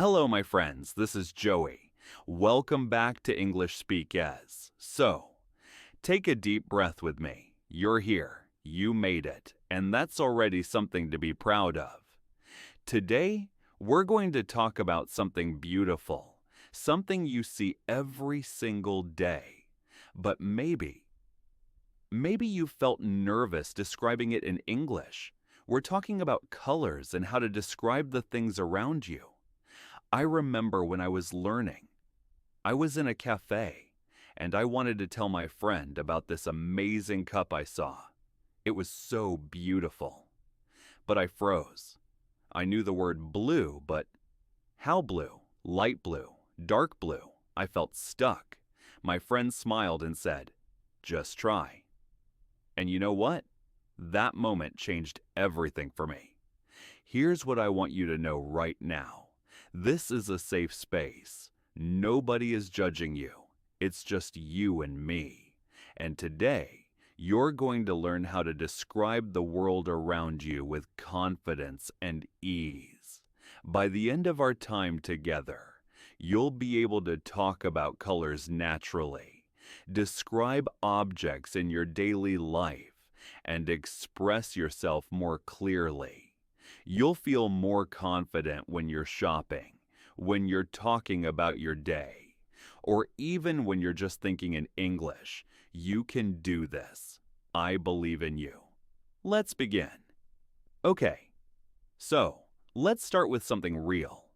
Hello, my friends. This is Joey. Welcome back to EnglishSpeakEz. So, take a deep breath with me. You're here. You made it. And that's already something to be proud of. Today, we're going to talk about something beautiful, something you see every single day. But maybe you felt nervous describing it in English. We're talking about colors and how to describe the things around you. I remember when I was learning, I was in a cafe, and I wanted to tell my friend about this amazing cup I saw. It was so beautiful. But I froze. I knew the word blue, but how blue? Light blue? Dark blue? I felt stuck. My friend smiled and said, "Just try." And you know what? That moment changed everything for me. Here's what I want you to know right now. This is a safe space. Nobody is judging you. It's just you and me. And today, you're going to learn how to describe the world around you with confidence and ease. By the end of our time together, you'll be able to talk about colors naturally, describe objects in your daily life, and express yourself more clearly. You'll feel more confident when you're shopping, when you're talking about your day, or even when you're just thinking in English. You can do this. I believe in you. Let's begin. Okay, so let's start with something real.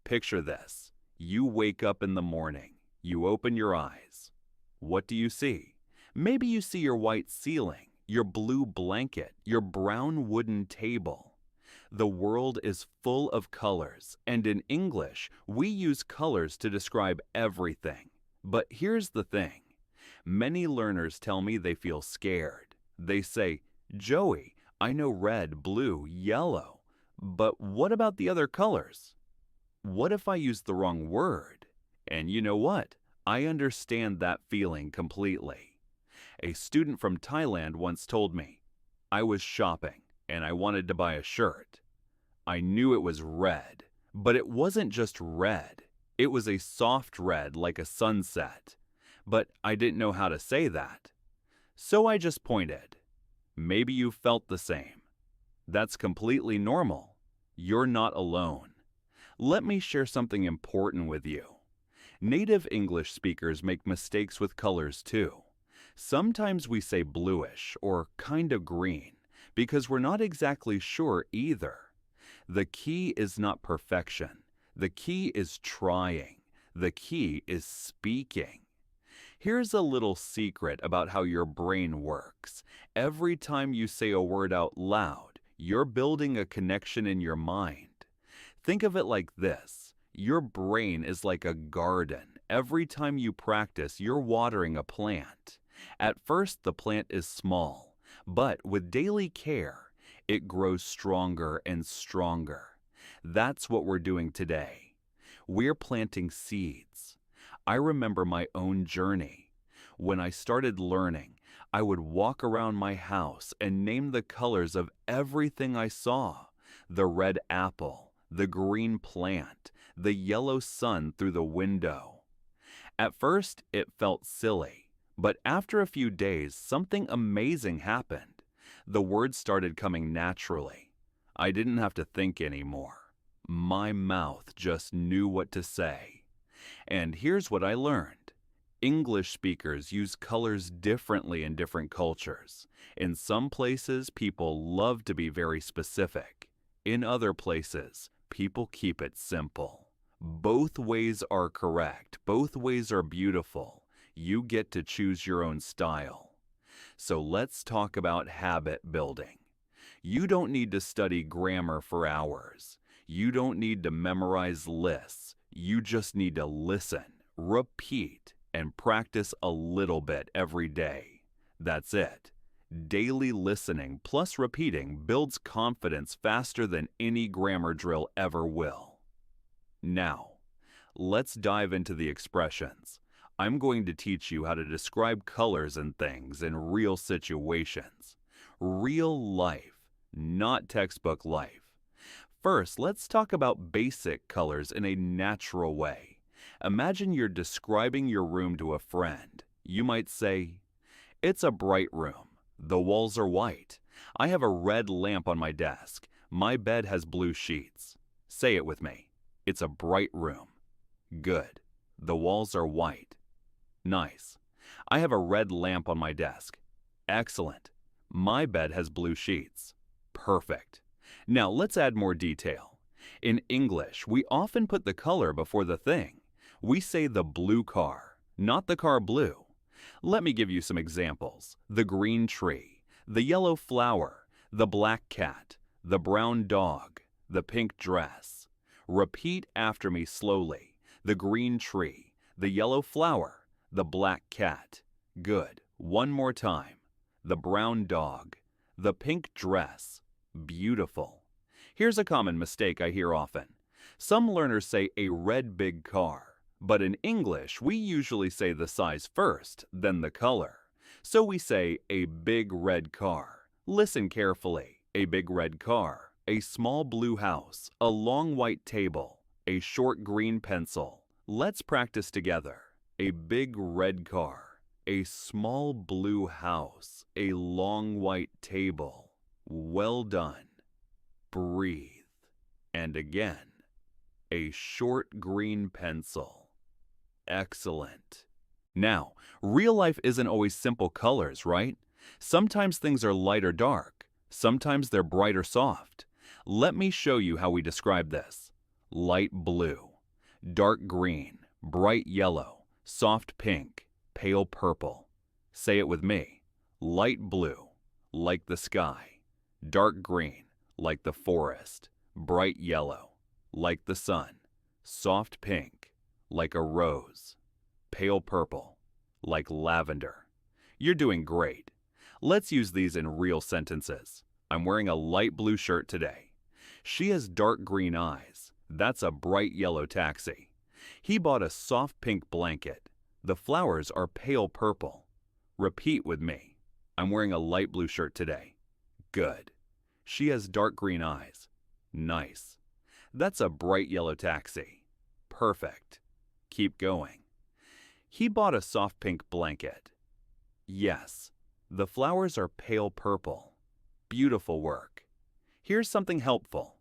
Picture this. You wake up in the morning. You open your eyes. What do you see? Maybe you see your white ceiling, your blue blanket, your brown wooden table. The world is full of colors, and in English, we use colors to describe everything. But here's the thing. Many learners tell me they feel scared. They say, "Joey, I know red, blue, yellow, but what about the other colors? What if I use the wrong word?" And you know what? I understand that feeling completely. A student from Thailand once told me, I was shopping and I wanted to buy a shirt. I knew it was red, but it wasn't just red. It was a soft red like a sunset. But I didn't know how to say that. So I just pointed. Maybe you felt the same. That's completely normal. You're not alone. Let me share something important with you. Native English speakers make mistakes with colors too. Sometimes we say bluish or kind of green because we're not exactly sure either. The key is not perfection. The key is trying. The key is speaking. Here's a little secret about how your brain works. Every time you say a word out loud, you're building a connection in your mind. Think of it like this. Your brain is like a garden. Every time you practice, you're watering a plant. At first, the plant is small, but with daily care, it grows stronger and stronger. That's what we're doing today. We're planting seeds. I remember my own journey. When I started learning, I would walk around my house and name the colors of everything I saw. The red apple, the green plant, the yellow sun through the window. At first, it felt silly, but after a few days, something amazing happened. The words started coming naturally. I didn't have to think anymore. My mouth just knew what to say. And here's what I learned. English speakers use colors differently in different cultures. In some places, people love to be very specific. In other places, people keep it simple. Both ways are correct. Both ways are beautiful. You get to choose your own style. So let's talk about habit building. You don't need to study grammar for hours. You don't need to memorize lists. You just need to listen, repeat, and practice a little bit every day. That's it. Daily listening plus repeating builds confidence faster than any grammar drill ever will. Now, let's dive into the expressions. I'm going to teach you how to describe colors and things in real situations. Real life, not textbook life. First, let's talk about basic colors in a natural way. Imagine you're describing your room to a friend. You might say, "It's a bright room. The walls are white. I have a red lamp on my desk. My bed has blue sheets." Say it with me. It's a bright room. Good. The walls are white. Nice. I have a red lamp on my desk. Excellent. My bed has blue sheets. Perfect. Now let's add more detail. In English, we often put the color before the thing. We say the blue car, not the car blue. Let me give you some examples. The green tree, the yellow flower, the black cat, the brown dog, the pink dress. Repeat after me slowly. The green tree, the yellow flower, the black cat. Good. One more time. The brown dog, the pink dress. Beautiful. Here's a common mistake I hear often. Some learners say a red big car, but in English we usually say the size first, then the color. So we say a big red car. Listen carefully. A big red car, a small blue house, a long white table, a short green pencil. Let's practice together. A big red car, a small blue house, a long white table. Well done. Breathe. And again. A short green pencil. Excellent. Now, real life isn't always simple colors, right? Sometimes things are light or dark. Sometimes they're bright or soft. Let me show you how we describe this. Light blue, dark green, bright yellow, soft pink, pale purple. Say it with me. Light blue, like the sky. Dark green, like the forest. Bright yellow, like the sun. Soft pink, like a rose. Pale purple, like lavender. You're doing great. Let's use these in real sentences. I'm wearing a light blue shirt today. She has dark green eyes. That's a bright yellow taxi. He bought a soft pink blanket. The flowers are pale purple. Repeat with me. I'm wearing a light blue shirt today. Good. She has dark green eyes. Nice. That's a bright yellow taxi. Perfect. Keep going. He bought a soft pink blanket. Yes. The flowers are pale purple. Beautiful work. Here's something helpful.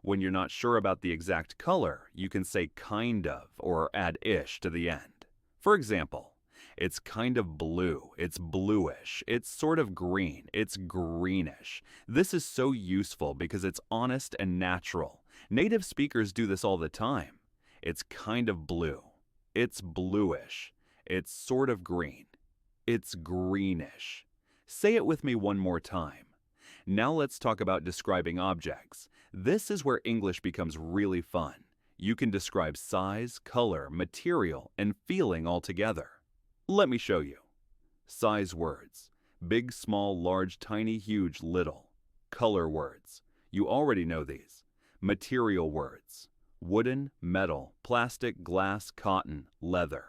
When you're not sure about the exact color, you can say kind of or add ish to the end. For example, it's kind of blue, it's bluish, it's sort of green, it's greenish. This is so useful because it's honest and natural. Native speakers do this all the time. It's kind of blue, it's bluish, it's sort of green, it's greenish. Say it with me one more time. Now let's talk about describing objects. This is where English becomes really fun. You can describe size, color, material, and feeling all together. Let me show you. Size words. Big, small, large, tiny, huge, little. Color words. You already know these. Material words. Wooden, metal, plastic, glass, cotton, leather.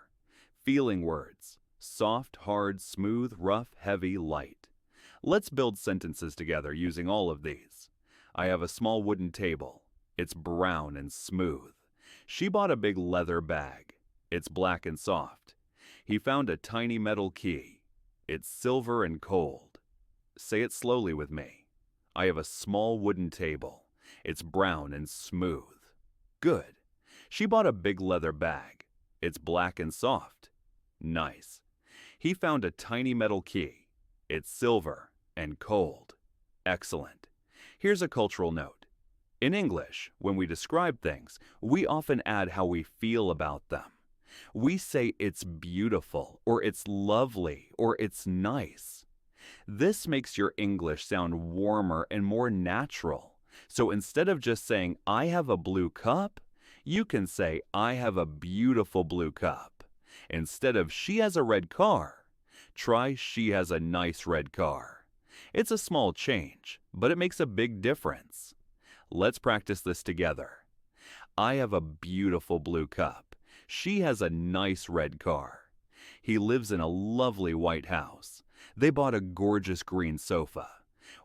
Feeling words. Soft, hard, smooth, rough, heavy, light. Let's build sentences together using all of these. I have a small wooden table. It's brown and smooth. She bought a big leather bag. It's black and soft. He found a tiny metal key. It's silver and cold. Say it slowly with me. I have a small wooden table. It's brown and smooth. Good. She bought a big leather bag. It's black and soft. Nice. He found a tiny metal key. It's silver and cold. Excellent. Here's a cultural note. In English, when we describe things, we often add how we feel about them. We say it's beautiful, or it's lovely, or it's nice. This makes your English sound warmer and more natural. So instead of just saying, I have a blue cup, you can say, I have a beautiful blue cup. Instead of she has a red car, try she has a nice red car. It's a small change, but it makes a big difference. Let's practice this together. I have a beautiful blue cup. She has a nice red car. He lives in a lovely white house. They bought a gorgeous green sofa.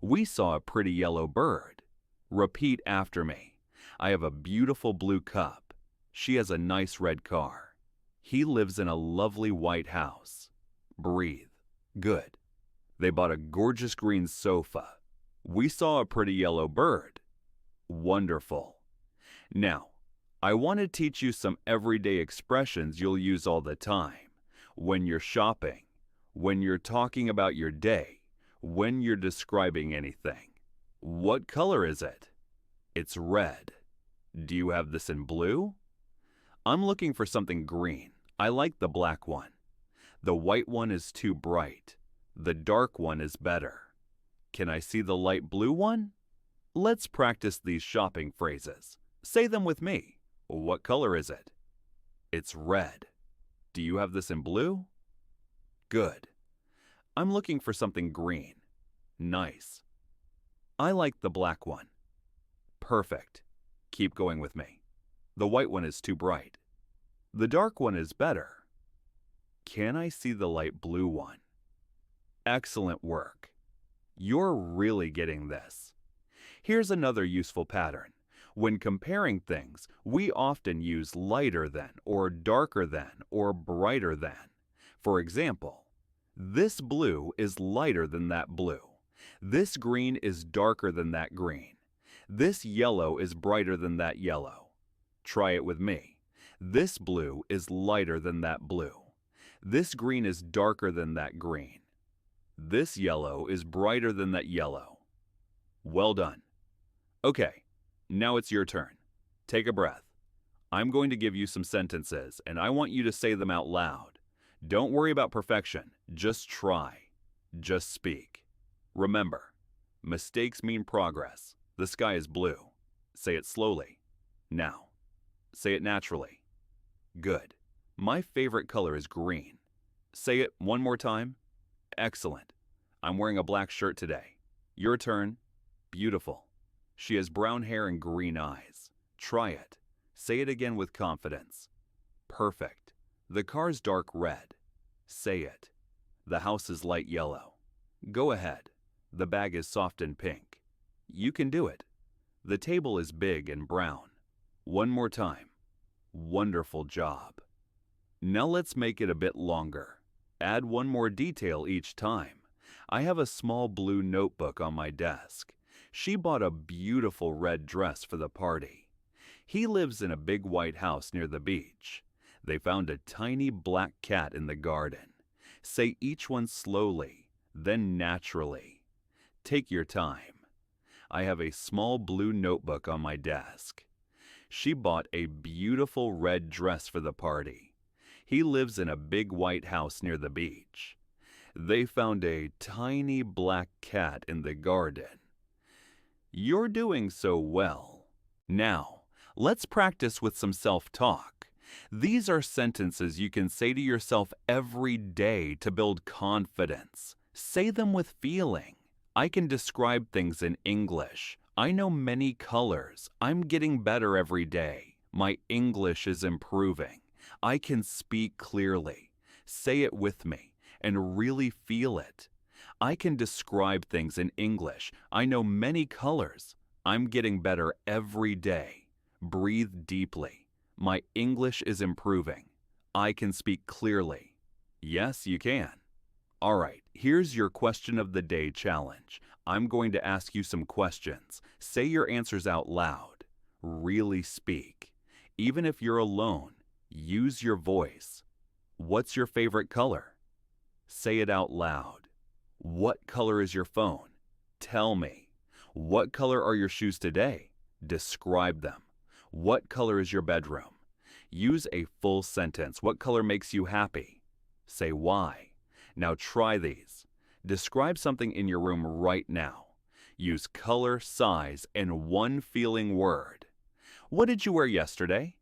We saw a pretty yellow bird. Repeat after me. I have a beautiful blue cup. She has a nice red car. He lives in a lovely white house. Breathe. Good. They bought a gorgeous green sofa. We saw a pretty yellow bird. Wonderful. Now, I want to teach you some everyday expressions you'll use all the time. When you're shopping, when you're talking about your day, when you're describing anything. What color is it? It's red. Do you have this in blue? I'm looking for something green. I like the black one. The white one is too bright. The dark one is better. Can I see the light blue one? Let's practice these shopping phrases. Say them with me. What color is it? It's red. Do you have this in blue? Good. I'm looking for something green. Nice. I like the black one. Perfect. Keep going with me. The white one is too bright. The dark one is better. Can I see the light blue one? Excellent work. You're really getting this. Here's another useful pattern. When comparing things, we often use lighter than or darker than or brighter than. For example, this blue is lighter than that blue. This green is darker than that green. This yellow is brighter than that yellow. Try it with me. This blue is lighter than that blue. This green is darker than that green. This yellow is brighter than that yellow. Well done. Okay, now it's your turn. Take a breath. I'm going to give you some sentences, and I want you to say them out loud. Don't worry about perfection. Just try. Just speak. Remember, mistakes mean progress. The sky is blue. Say it slowly. Now. Say it naturally. Good. My favorite color is green. Say it one more time. Excellent. I'm wearing a black shirt today. Your turn. Beautiful. She has brown hair and green eyes. Try it. Say it again with confidence. Perfect. The car's dark red. Say it. The house is light yellow. Go ahead. The bag is soft and pink. You can do it. The table is big and brown. One more time. Wonderful job. Now let's make it a bit longer. Add one more detail each time. I have a small blue notebook on my desk. She bought a beautiful red dress for the party. He lives in a big white house near the beach. They found a tiny black cat in the garden. Say each one slowly, then naturally. Take your time. I have a small blue notebook on my desk. She bought a beautiful red dress for the party. He lives in a big white house near the beach. They found a tiny black cat in the garden. You're doing so well. Now, let's practice with some self-talk. These are sentences you can say to yourself every day to build confidence. Say them with feeling. I can describe things in English. I know many colors. I'm getting better every day. My English is improving. I can speak clearly. Say it with me and really feel it. I can describe things in English. I know many colors. I'm getting better every day. Breathe deeply. My English is improving. I can speak clearly. Yes, you can. All right, here's your question of the day challenge. I'm going to ask you some questions. Say your answers out loud. Really speak. Even if you're alone, use your voice. What's your favorite color? Say it out loud. What color is your phone? Tell me. What color are your shoes today? Describe them. What color is your bedroom? Use a full sentence. What color makes you happy? Say why. Now try these. Describe something in your room right now. Use color, size, and one feeling word. What did you wear yesterday?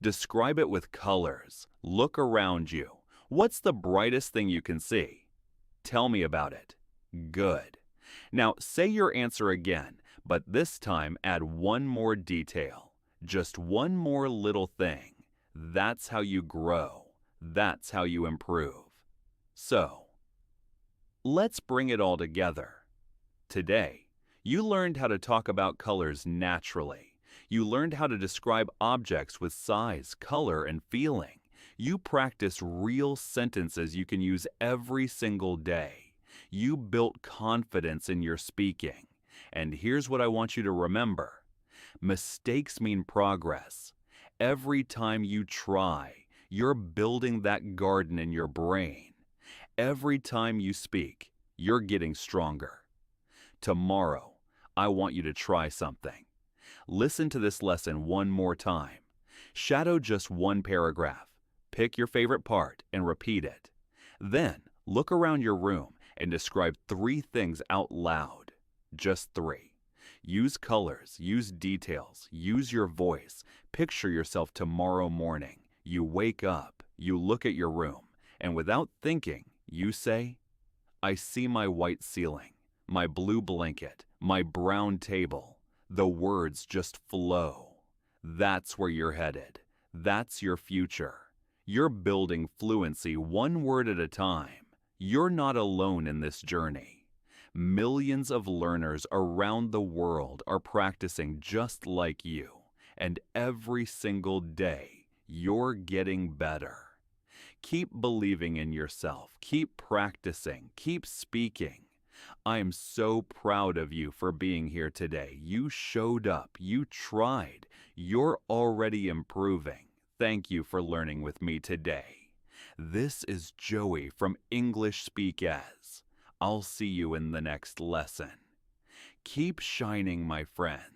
Describe it with colors. Look around you. What's the brightest thing you can see? Tell me about it. Good. Now say your answer again, but this time add one more detail. Just one more little thing. That's how you grow. That's how you improve. So, let's bring it all together. Today, you learned how to talk about colors naturally. You learned how to describe objects with size, color, and feeling. You practice real sentences you can use every single day. You built confidence in your speaking. And here's what I want you to remember. Mistakes mean progress. Every time you try, you're building that garden in your brain. Every time you speak, you're getting stronger. Tomorrow, I want you to try something. Listen to this lesson one more time. Shadow just one paragraph. Pick your favorite part and repeat it. Then, look around your room and describe 3 things out loud. Just 3. Use colors, use details, use your voice. Picture yourself tomorrow morning. You wake up, you look at your room, and without thinking, you say, I see my white ceiling, my blue blanket, my brown table. The words just flow. That's where you're headed. That's your future. You're building fluency one word at a time. You're not alone in this journey. Millions of learners around the world are practicing just like you, and every single day, you're getting better. Keep believing in yourself. Keep practicing. Keep speaking. I am so proud of you for being here today. You showed up. You tried. You're already improving. Thank you for learning with me today. This is Joey from EnglishSpeakEz. I'll see you in the next lesson. Keep shining, my friends.